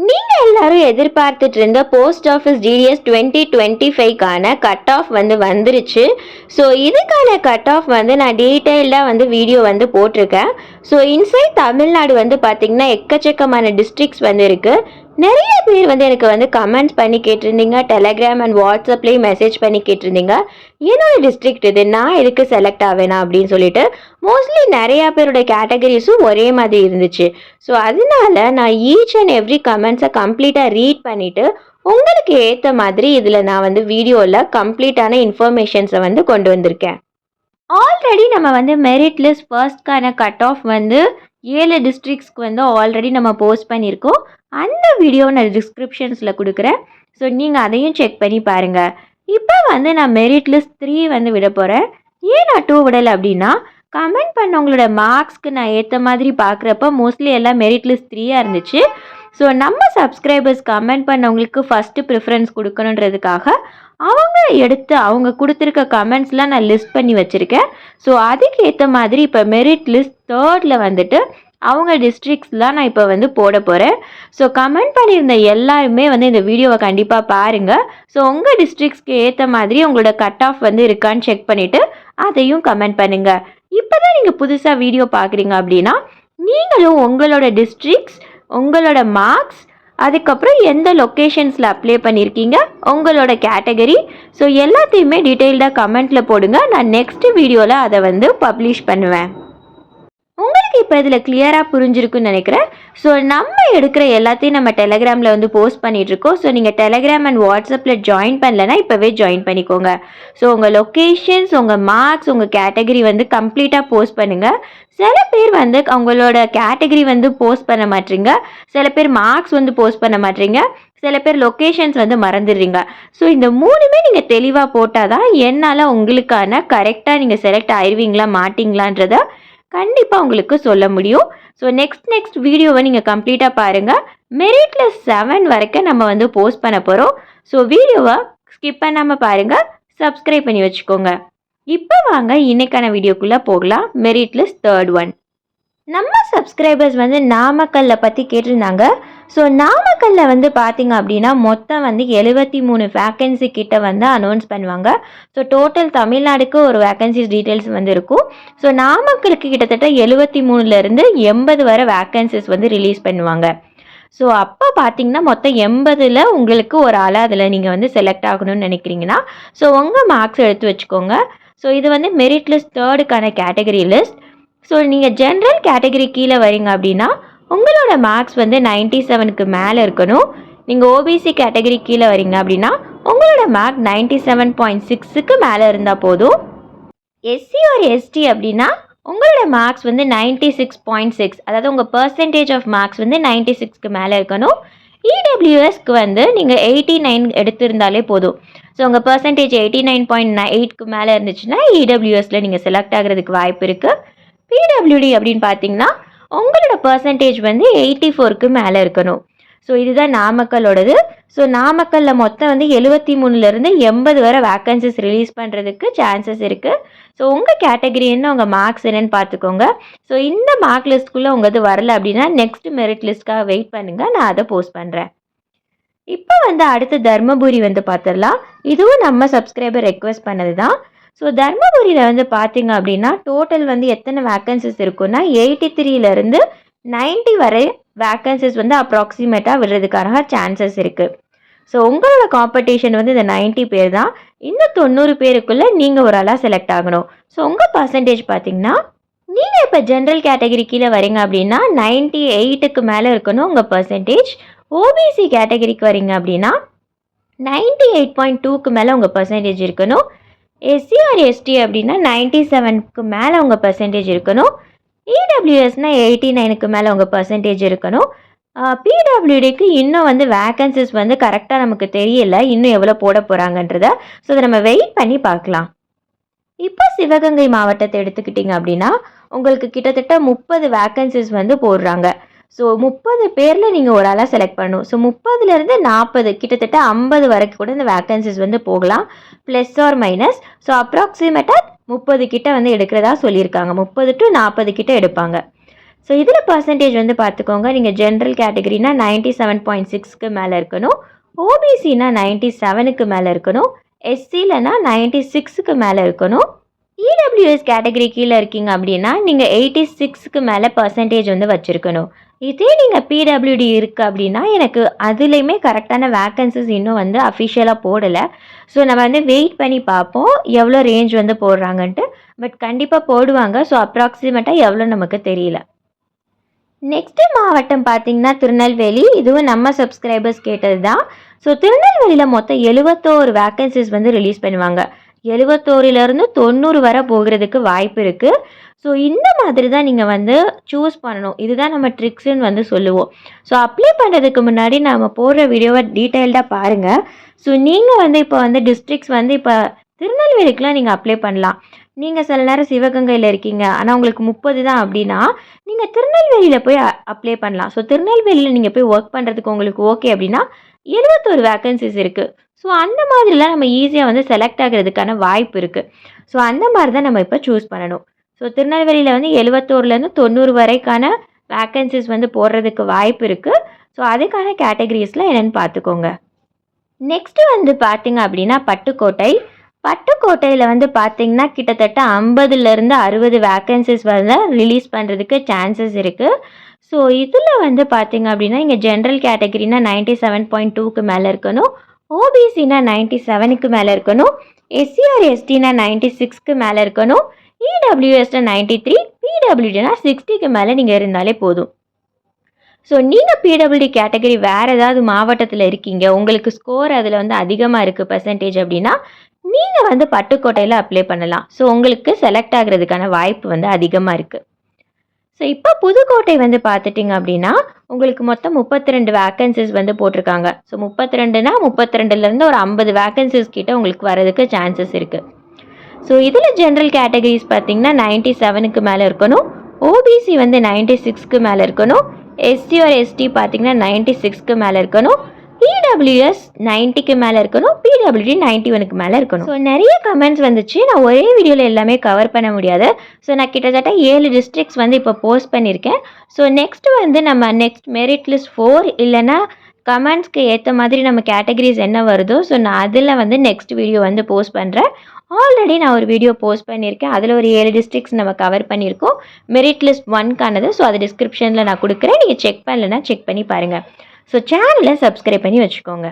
நீங்க எல்லாரும் எதிர்பார்த்துட்டு இருந்த போஸ்ட் ஆஃபீஸ் டிடிஎஸ் 2025க்கான கட் ஆஃப் வந்துருச்சு. ஸோ இதுக்கான கட் ஆஃப் நான் டீட்டெயில்டாக வீடியோ போட்டிருக்கேன். ஸோ இன்சைட் தமிழ்நாடு பார்த்தீங்கன்னா எக்கச்சக்கமான டிஸ்ட்ரிக்ஸ் இருக்கு. நிறைய பேர் எனக்கு கமெண்ட்ஸ் பண்ணி கேட்டிருந்தீங்க. டெலகிராம் அண்ட் வாட்ஸ்அப்லேயும் மெசேஜ் பண்ணி கேட்டிருந்தீங்க, என்னோட டிஸ்ட்ரிக்ட் இது, நான் எதுக்கு செலக்ட் ஆவேனா அப்படின்னு சொல்லிட்டு. மோஸ்ட்லி நிறைய பேரோட கேட்டகரிஸும் ஒரே மாதிரி இருந்துச்சு. ஸோ அதனால நான் ஈச் அண்ட் எவ்ரி கமெண்ட்ஸை கம்ப்ளீட்டாக ரீட் பண்ணிவிட்டு உங்களுக்கு ஏற்ற மாதிரி இதில் நான் வீடியோவில் கம்ப்ளீட்டான இன்ஃபர்மேஷன்ஸை கொண்டு வந்திருக்கேன். ஆல்ரெடி நம்ம மெரிட் லிஸ்ட் ஃபர்ஸ்ட்கான கட் ஆஃப் 7 டிஸ்ட்ரிக்ஸ்க்கு ஆல்ரெடி நம்ம போஸ்ட் பண்ணியிருக்கோம். அந்த வீடியோ நான் டிஸ்கிரிப்ஷன்ஸில் கொடுக்குறேன். ஸோ நீங்கள் அதையும் செக் பண்ணி பாருங்கள். இப்போ நான் மெரிட் லிஸ்ட் 3 விட போகிறேன். ஏன் நான் 2 விடலை அப்படின்னா, கமெண்ட் பண்ணவங்களோட மார்க்ஸ்க்கு நான் ஏற்ற மாதிரி பார்க்குறப்ப மோஸ்ட்லி எல்லாம் மெரிட் லிஸ்ட் 3 இருந்துச்சு. ஸோ நம்ம சப்ஸ்கிரைபர்ஸ் கமெண்ட் பண்ணவங்களுக்கு ஃபஸ்ட்டு ப்ரிஃபரன்ஸ் கொடுக்கணுன்றதுக்காக அவங்க கொடுத்துருக்க கமெண்ட்ஸ்லாம் நான் லிஸ்ட் பண்ணி வச்சுருக்கேன். ஸோ அதுக்கு ஏற்ற மாதிரி இப்போ மெரிட் லிஸ்ட் 3 அவங்க டிஸ்ட்ரிக்ஸ்லாம் நான் இப்போ போட போகிறேன். ஸோ கமெண்ட் பண்ணியிருந்த எல்லாருமே இந்த வீடியோவை கண்டிப்பாக பாருங்கள். ஸோ உங்கள் டிஸ்ட்ரிக்ஸ்க்கு ஏற்ற மாதிரி உங்களோட கட் ஆஃப் இருக்கான்னு செக் பண்ணிவிட்டு அதையும் கமெண்ட் பண்ணுங்கள். இப்போ தான் நீங்கள் புதுசாக வீடியோ பார்க்குறீங்க அப்படின்னா நீங்களும் உங்களோட டிஸ்ட்ரிக்ஸ், உங்களோட மார்க்ஸ், அதுக்கப்புறம் எந்த லொக்கேஷன்ஸில் அப்ளை பண்ணியிருக்கீங்க, உங்களோட கேட்டகரி, ஸோ எல்லாத்தையுமே டீட்டெயில்டாக கமெண்ட்டில் போடுங்க. நான் நெக்ஸ்ட் வீடியோவில் அதை பப்ளிஷ் பண்ணுவேன். உங்களுக்கு இப்போ இதில் கிளியராக புரிஞ்சிருக்குன்னு நினைக்கிறேன். ஸோ நம்ம எடுக்கிற எல்லாத்தையும் நம்ம டெலகிராமில் போஸ்ட் பண்ணிகிட்ருக்கோம். ஸோ நீங்கள் டெலகிராம் அண்ட் வாட்ஸ்அப்பில் ஜாயின் பண்ணலைன்னா இப்போவே ஜாயின் பண்ணிக்கோங்க. ஸோ உங்கள் லொக்கேஷன்ஸ், உங்கள் மார்க்ஸ், உங்கள் கேட்டகரி கம்ப்ளீட்டாக போஸ்ட் பண்ணுங்கள். சில பேர் அவங்களோட கேட்டகரி போஸ்ட் பண்ண மாட்டீங்க, சில பேர் மார்க்ஸ் போஸ்ட் பண்ண மாட்டீங்க, சில பேர் லொக்கேஷன்ஸ் மறந்துடுறீங்க. ஸோ இந்த 3மே நீங்கள் தெளிவாக போட்டால் தான் என்னால் உங்களுக்கான கரெக்டாக நீங்கள் செலக்ட் ஆயிடுவீங்களா மாட்டிங்களான்றதை கண்டிப்பாக உங்களுக்கு சொல்ல முடியும். ஸோ நெக்ஸ்ட் வீடியோவை நீங்கள் கம்ப்ளீட்டாக பாருங்கள். மெரிட் லிஸ்ட் 7 வரைக்கும் நம்ம போஸ்ட் பண்ண போகிறோம். ஸோ வீடியோவை ஸ்கிப் பண்ணாமல் பாருங்கள், சப்ஸ்கிரைப் பண்ணி வச்சுக்கோங்க. இப்போ வாங்க இன்னைக்கான வீடியோக்குள்ளே போகலாம். மெரிட் லிஸ்ட் 3 நம்ம சப்ஸ்கிரைபர்ஸ் நாமக்கல்லை பற்றி கேட்டிருந்தாங்க. ஸோ நாமக்கல்லில் பார்த்தீங்க அப்படின்னா மொத்தம் 73 வேக்கன்சி கிட்ட அனௌன்ஸ் பண்ணுவாங்க. ஸோ டோட்டல் தமிழ்நாடுக்கு ஒரு வேக்கன்சிஸ் டீட்டெயில்ஸ் இருக்கும். ஸோ நாமக்கலுக்கு கிட்டத்தட்ட 73லேருந்து 80 வரை வேக்கன்சிஸ் ரிலீஸ் பண்ணுவாங்க. ஸோ அப்போ பார்த்தீங்கன்னா மொத்தம் 80ல் உங்களுக்கு ஒரு ஆளாக அதில் நீங்கள் செலக்ட் ஆகணும்னு நினைக்கிறீங்கன்னா ஸோ உங்கள் மார்க்ஸ் எடுத்து வச்சுக்கோங்க. ஸோ இது மெரிட் லிஸ்ட் 3க்கான கேட்டகரி லிஸ்ட். ஸோ நீங்கள் ஜென்ரல் கேட்டகரி கீழே வரீங்க அப்படின்னா உங்களோட மார்க்ஸ் 97க்கு மேலே இருக்கணும். நீங்கள் ஓபிசி கேட்டகரி கீழே வரீங்க அப்படின்னா உங்களோட மார்க் 97.6க்கு மேலே இருந்தால் போதும். எஸ்சி ஒரு எஸ்டி அப்படின்னா உங்களோட மார்க்ஸ் 96.6, அதாவது உங்கள் பர்சன்டேஜ் ஆஃப் மார்க்ஸ் 96க்கு மேலே இருக்கணும். இடபிள்யூஎஸ்க்கு நீங்கள் 89 எடுத்திருந்தாலே போதும். ஸோ உங்கள் பர்சன்டேஜ் 89.8க்கு மேலே இருந்துச்சுன்னா இடபிள்யூஎஸில் நீங்கள் செலக்ட் ஆகிறதுக்கு வாய்ப்பு இருக்குது. பிடபிள்யூடி அப்படின்னு பார்த்தீங்கன்னா உங்களோட பர்சன்டேஜ் 84க்கு மேலே இருக்கணும். ஸோ இதுதான் நாமக்கலோடது. ஸோ நாமக்கல்லில் மொத்தம் 73லேருந்து 80 வரை வேக்கன்சிஸ் ரிலீஸ் பண்ணுறதுக்கு சான்சஸ் இருக்குது. ஸோ உங்கள் கேட்டகரி என்ன, உங்கள் மார்க்ஸ் என்னன்னு பார்த்துக்கோங்க. ஸோ இந்த மார்க் லிஸ்ட்குள்ளே உங்கள் வரல அப்படின்னா நெக்ஸ்ட் மெரிட் லிஸ்ட்காக வெயிட் பண்ணுங்கள், நான் அதை போஸ்ட் பண்ணுறேன். இப்போ அடுத்து தர்மபுரி பார்த்துடலாம். இதுவும் நம்ம சப்ஸ்கிரைபர் ரெக்வெஸ்ட் பண்ணது தான். ஸோ தர்மபுரியில் பார்த்தீங்க அப்படின்னா டோட்டல் எத்தனை வேக்கன்சிஸ் இருக்குன்னா 83லேருந்து 90 வரை வேக்கன்சிஸ் அப்ராக்சிமேட்டாக விடுறதுக்கான சான்சஸ் இருக்குது. ஸோ உங்களோட காம்படிஷன் இந்த 90 பேர் தான். இந்த 90 பேருக்குள்ளே நீங்கள் ஒரு ஆளாக செலக்ட் ஆகணும். ஸோ உங்கள் பர்சன்டேஜ் பார்த்தீங்கன்னா நீங்கள் இப்போ ஜென்ரல் கேட்டகரி கீழே வரீங்க அப்படின்னா 98க்கு மேலே இருக்கணும் உங்கள் பர்சன்டேஜ். ஓபிசி கேட்டகரிக்கு வரீங்க அப்படின்னா 98.2க்கு மேலே உங்கள் பர்சன்டேஜ் இருக்கணும். எஸ்சி ஆர் எஸ்டி அப்படின்னா 97க்கு மேலே உங்கள் பர்சன்டேஜ் இருக்கணும். இடபிள்யூஎஸ்னால் 89க்கு மேலே உங்கள் பர்சன்டேஜ் இருக்கணும். பிடபிள்யூடிக்கு இன்னும் வேக்கன்சிஸ் கரெக்டாக நமக்கு தெரியல, இன்னும் எவ்வளோ போட போகிறாங்கன்றத. ஸோ அதை நம்ம வெயிட் பண்ணி பார்க்கலாம். இப்போ சிவகங்கை மாவட்டத்தை எடுத்துக்கிட்டிங்க அப்படின்னா உங்களுக்கு கிட்டத்தட்ட 30 வேக்கன்சிஸ் போடுறாங்க. ஸோ 30 பேரில் நீங்கள் ஒரு ஆளாக செலக்ட் பண்ணணும். ஸோ 30லேருந்து 40 கிட்டத்தட்ட 50 வரைக்கும் கூட இந்த வேக்கன்சிஸ் போகலாம், ப்ளஸ் ஆர் மைனஸ். ஸோ அப்ராக்சிமேட்டாக 30 கிட்ட எடுக்கிறதா சொல்லியிருக்காங்க. 30 to 40 கிட்ட எடுப்பாங்க. ஸோ இதில் பர்சன்டேஜ் வந்து பார்த்துக்கோங்க. நீங்கள் ஜென்ரல் கேட்டகரினா 97.6க்கு மேலே இருக்கணும். ஓபிசினா 97க்கு மேலே இருக்கணும். எஸ்சிலனா 96க்கு மேலே இருக்கணும். இடபிள்யூஎஸ் கேட்டகரி கீழே இருக்கீங்க அப்படின்னா நீங்கள் 86க்கு மேலே பர்சன்டேஜ் வந்து வச்சுருக்கணும். இதே நீங்கள் பிடபிள்யூடி இருக்குது அப்படின்னா எனக்கு அதுலேயுமே கரெக்டான வேக்கன்சிஸ் இன்னும் வந்து அஃபிஷியலாக போடலை. ஸோ நம்ம வந்து வெயிட் பண்ணி பார்ப்போம் எவ்வளோ ரேஞ்ச் வந்து போடுறாங்கன்ட்டு. பட் கண்டிப்பாக போடுவாங்க. ஸோ அப்ராக்சிமேட்டாக எவ்வளோ நமக்கு தெரியல. நெக்ஸ்ட்டு மாவட்டம் பார்த்திங்கன்னா திருநெல்வேலி. இதுவும் நம்ம சப்ஸ்கிரைபர்ஸ் கேட்டது தான். ஸோ திருநெல்வேலியில் மொத்தம் 71 வேக்கன்சிஸ் வந்து ரிலீஸ் பண்ணுவாங்க. 71லேருந்து 90 வரை போகிறதுக்கு வாய்ப்பு இருக்குது. ஸோ இந்த மாதிரி தான் நீங்கள் வந்து சூஸ் பண்ணணும். இதுதான் நம்ம ட்ரிக்ஸ்ன்னு வந்து சொல்லுவோம். ஸோ அப்ளை பண்ணுறதுக்கு முன்னாடி நம்ம போடுற வீடியோவை டீட்டெயில்டாக பாருங்கள். ஸோ நீங்கள் வந்து இப்போ வந்து டிஸ்ட்ரிக்ஸ் வந்து இப்போ திருநெல்வேலிக்கெலாம் நீங்கள் அப்ளை பண்ணலாம். நீங்கள் சில நேரம் சிவகங்கையில் இருக்கீங்க, ஆனால் உங்களுக்கு 30 தான் அப்படின்னா நீங்கள் திருநெல்வேலியில் போய் அப்ளை பண்ணலாம். ஸோ திருநெல்வேலியில் நீங்கள் போய் ஒர்க் பண்ணுறதுக்கு உங்களுக்கு ஓகே அப்படின்னா 71 வேக்கன்சிஸ் இருக்குது. ஸோ அந்த மாதிரிலாம் நம்ம ஈஸியாக வந்து செலக்ட் ஆகிறதுக்கான வாய்ப்பு இருக்குது. ஸோ அந்த மாதிரி தான் நம்ம இப்போ சூஸ் பண்ணணும். ஸோ திருநெல்வேலியில் வந்து 71லேருந்து 90 வரைக்கான வேக்கன்சிஸ் வந்து போடுறதுக்கு வாய்ப்பு இருக்குது. ஸோ அதுக்கான கேட்டகரிஸில் என்னென்னு பார்த்துக்கோங்க. நெக்ஸ்ட்டு வந்து பார்த்திங்க அப்படின்னா பட்டுக்கோட்டை. பட்டுக்கோட்டையில் வந்து பார்த்திங்கன்னா கிட்டத்தட்ட 50லேருந்து 60 வேக்கன்சிஸ் வந்து ரிலீஸ் பண்ணுறதுக்கு சான்சஸ் இருக்குது. ஸோ இதில் வந்து பார்த்திங்க அப்படின்னா இங்கே ஜென்ரல் கேட்டகரினா 97.2க்கு மேலே இருக்கணும். ஓபிசினா 97க்கு மேலே இருக்கணும். எஸ்சிஆர் எஸ்டினா 96க்கு மேலே இருக்கணும். இடபிள்யூஎஸ்னா 93, பிடபிள்யூடினா 60க்கு மேலே நீங்கள் இருந்தாலே போதும். ஸோ நீங்கள் பிடபிள்யூடி கேட்டகரி வேறு ஏதாவது மாவட்டத்தில் இருக்கீங்க, உங்களுக்கு ஸ்கோர் அதில் வந்து அதிகமாக இருக்குது பர்சன்டேஜ் அப்படின்னா நீங்கள் வந்து பட்டுக்கோட்டையில் அப்ளை பண்ணலாம். ஸோ உங்களுக்கு செலக்ட் ஆகிறதுக்கான வாய்ப்பு வந்து அதிகமாக இருக்குது. ஸோ இப்போ புதுக்கோட்டை வந்து பார்த்துட்டிங்க அப்படின்னா உங்களுக்கு மொத்தம் 32 வேக்கன்சிஸ் வந்து போட்டிருக்காங்க. ஸோ 32னா 32லேருந்து ஒரு 50 வேக்கன்சிஸ் கிட்ட உங்களுக்கு வரதுக்கு சான்சஸ் இருக்குது. ஸோ இதில் ஜென்ரல் கேட்டகரிஸ் பார்த்திங்கன்னா 97க்கு மேலே இருக்கணும். ஓபிசி வந்து 96க்கு மேலே இருக்கணும். எஸ்சி ஆர் எஸ்டி பார்த்திங்கன்னா 96க்கு மேலே இருக்கணும். பிடபிள்யூஎஸ் 90க்கு மேலே இருக்கணும். பிடபிள்யூடி 91க்கு மேலே இருக்கணும். ஸோ நிறைய கமெண்ட்ஸ் வந்துச்சு. நான் ஒரே வீடியோவில் எல்லாமே கவர் பண்ண முடியாது. ஸோ நான் கிட்டத்தட்ட 7 டிஸ்ட்ரிக்ட்ஸ் வந்து இப்போ போஸ்ட் பண்ணியிருக்கேன். ஸோ நெக்ஸ்ட் வந்து நம்ம நெக்ஸ்ட் மெரிட் லிஸ்ட் 4 இல்லைனா கமெண்ட்ஸ்க்கு ஏற்ற மாதிரி நம்ம கேட்டகரிஸ் என்ன வருதோ ஸோ நான் அதில் வந்து நெக்ஸ்ட் வீடியோ வந்து போஸ்ட் பண்ணுறேன். ஆல்ரெடி நான் ஒரு வீடியோ போஸ்ட் பண்ணியிருக்கேன். அதில் ஒரு 7 டிஸ்ட்ரிக்ட்ஸ் நம்ம கவர் பண்ணியிருக்கோம். Merit list 1க்கானது. ஸோ அது டிஸ்கிரிப்ஷனில் நான் கொடுக்குறேன். நீங்கள் செக் பண்ணலைன்னா செக் பண்ணி பாருங்கள். ஸோ சேனலை சப்ஸ்கிரைப் பண்ணி வச்சுக்கோங்க.